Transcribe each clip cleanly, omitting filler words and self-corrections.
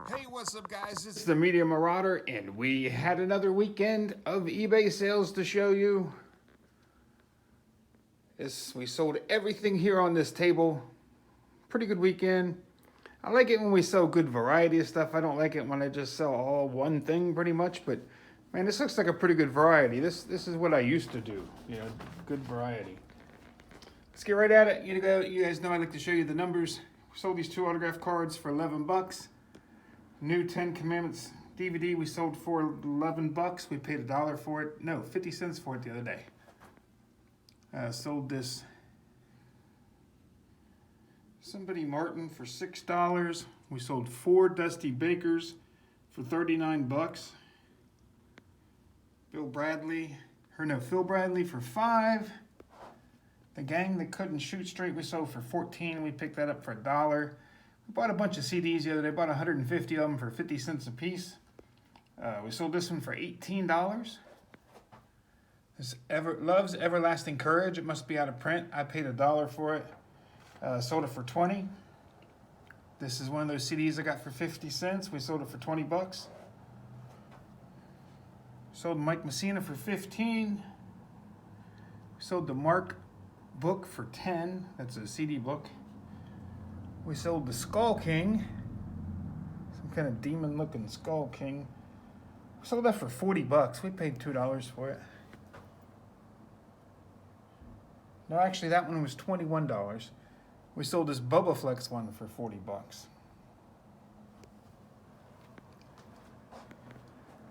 Hey, what's up, guys? It's the Media Marauder, and we had another weekend of eBay sales to show you. We sold everything here on this table. Pretty good weekend. I like it when we sell good variety of stuff. I don't like it when I just sell all one thing pretty much, but man, this looks like a pretty good variety. This is what I used to do, good variety. Let's get right at it. You guys know I like to show you the numbers. We sold these 2 autograph cards for 11 bucks. New 10 Commandments DVD we sold for 11 bucks. We paid $1 for it. No, 50 cents for it the other day. Sold this Somebody Martin for $6. We sold 4 Dusty Bakers for 39 bucks. Phil Bradley for 5. The Gang That Couldn't Shoot Straight we sold for 14. We picked that up for $1. We bought a bunch of CDs the other day. Bought 150 of them for 50 cents a piece. We sold this one for $18. This Love's Everlasting Courage. It must be out of print. I paid $1 for it. Sold it for 20. This is one of those CDs I got for 50 cents. We sold it for 20 bucks. Sold Mike Messina for 15. We sold the Mark book for 10. That's a CD book. We sold the Skull King, some kind of demon-looking Skull King. We sold that for 40 bucks. We paid $2 for it. No, actually, that one was $21. We sold this Bubba Flex one for 40 bucks.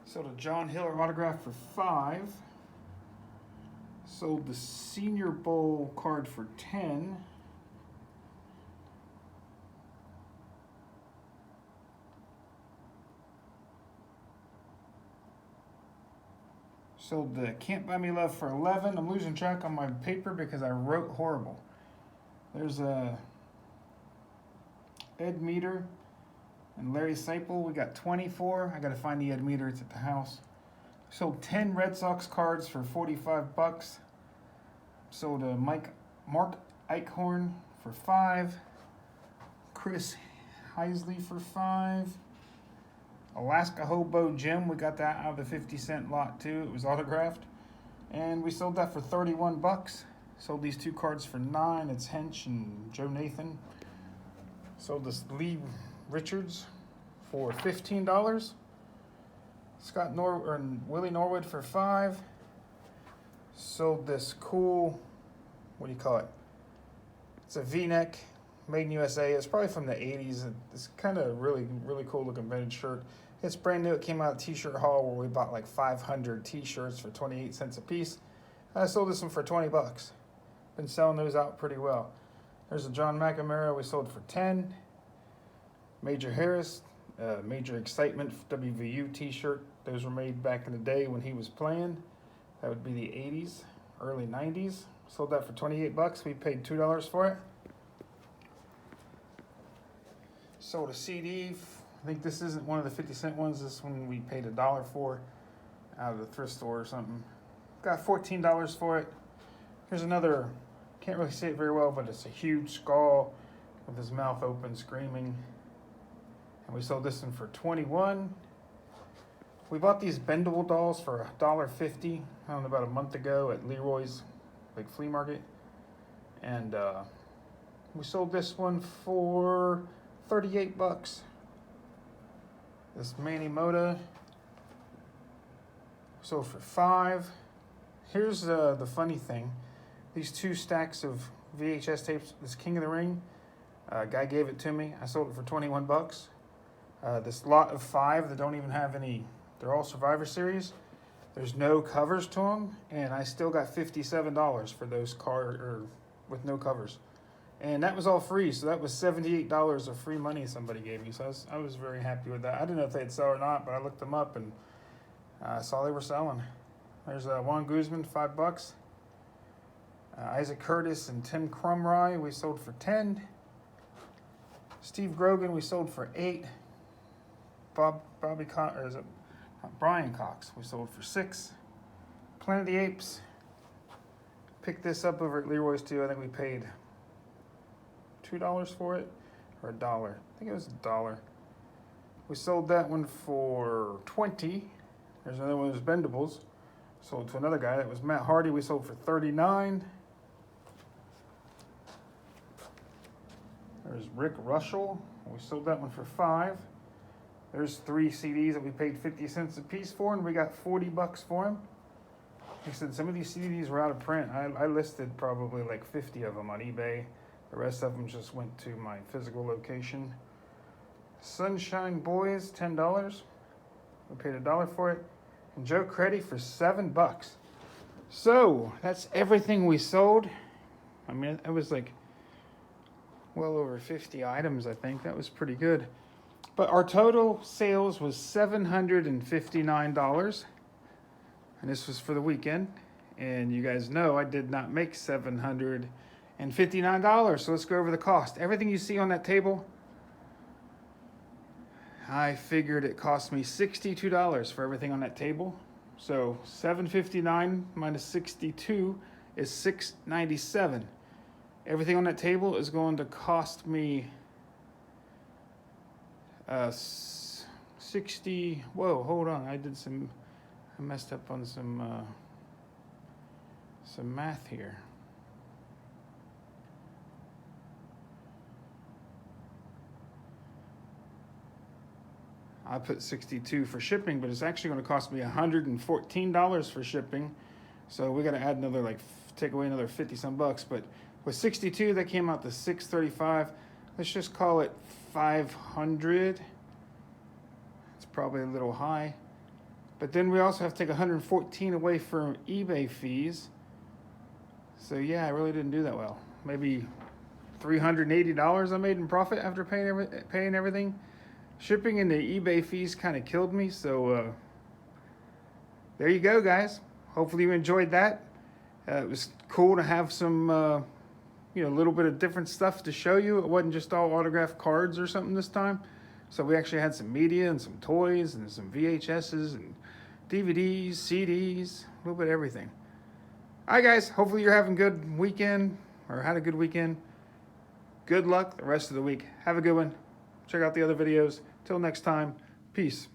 Sold a John Hiller autograph for 5. Sold the Senior Bowl card for 10. Sold the Can't Buy Me Love for 11. I'm losing track on my paper because I wrote horrible. There's Ed Meter and Larry Seipel. We got 24. I got to find the Ed Meter. It's at the house. Sold 10 Red Sox cards for 45 bucks. Sold a Mark Eichhorn for 5. Chris Heisley for 5. Alaska Hobo Jim, we got that out of the 50-cent lot too. It was autographed. And we sold that for 31 bucks. Sold these 2 cards for 9. It's Hench and Joe Nathan. Sold this Lee Richards for $15. Willie Norwood for 5. Sold this cool, what do you call it? It's a V-neck, made in USA. It's probably from the 80s. It's kind of really cool looking vintage shirt. It's brand new. It came out of T-shirt Hall where we bought like 500 T-shirts for 28 cents a piece. I sold this one for 20 bucks. Been selling those out pretty well. There's a John McNamara we sold for 10. Major Harris, Major Excitement WVU T-shirt. Those were made back in the day when he was playing. That would be the 80s, early 90s. Sold that for 28 bucks. We paid $2 for it. Sold a CD. I think this isn't one of the 50-cent ones. This one we paid $1 for out of the thrift store or something. Got $14 for it. Here's another, can't really see it very well, but it's a huge skull with his mouth open screaming. And we sold this one for 21. We bought these bendable dolls for $1.50, I don't know, about a month ago at Leroy's big flea market. And we sold this one for 38 bucks. This Manny Moda sold for 5. Here's the funny thing. These 2 stacks of VHS tapes, this King of the Ring, guy gave it to me. I sold it for 21 bucks. This lot of 5 that don't even have any, they're all Survivor Series. There's no covers to them, and I still got $57 for those with no covers. And that was all free, so that was $78 of free money somebody gave me. So I was very happy with that. I didn't know if they'd sell or not, but I looked them up and I saw they were selling. There's Juan Guzman, 5 bucks. Isaac Curtis and Tim Crumry, we sold for 10. Steve Grogan, we sold for 8. Brian Cox, we sold for 6. Planet of the Apes, picked this up over at Leroy's too. I think we paid $2 for it, or $1. I think it was $1. We sold that one for 20. There's another one of those bendables. Sold to another guy. That was Matt Hardy. We sold for 39. There's Rick Russell. We sold that one for 5. There's 3 CDs that we paid 50 cents a piece for, and we got 40 bucks for them. Like I said, some of these CDs were out of print. I listed probably like 50 of them on eBay. The rest of them just went to my physical location. Sunshine Boys, $10. We paid $1 for it. And Joe Creddy for $7. So that's everything we sold. I mean, it was like well over 50 items, I think. That was pretty good. But our total sales was $759. And this was for the weekend. And you guys know I did not make $759. So let's go over the cost. Everything you see on that table, I figured it cost me $62 for everything on that table. So $759 minus 62 is $697. Everything on that table is going to cost me 60. Whoa, hold on. I messed up on some math here. I put 62 for shipping, but it's actually going to cost me $114 for shipping. So we got to add another, take away another 50 some bucks. But with 62, that came out to $635. Let's just call it $500. It's probably a little high. But then we also have to take $114 away from eBay fees. So yeah, I really didn't do that well. Maybe $380 I made in profit after paying everything. Shipping and the eBay fees kind of killed me, so there you go, guys. Hopefully you enjoyed that. It was cool to have some, a little bit of different stuff to show you. It wasn't just all autographed cards or something this time. So we actually had some media and some toys and some VHSs and DVDs, CDs, a little bit of everything. All right, guys. Hopefully you're having a good weekend or had a good weekend. Good luck the rest of the week. Have a good one. Check out the other videos. Till next time, peace.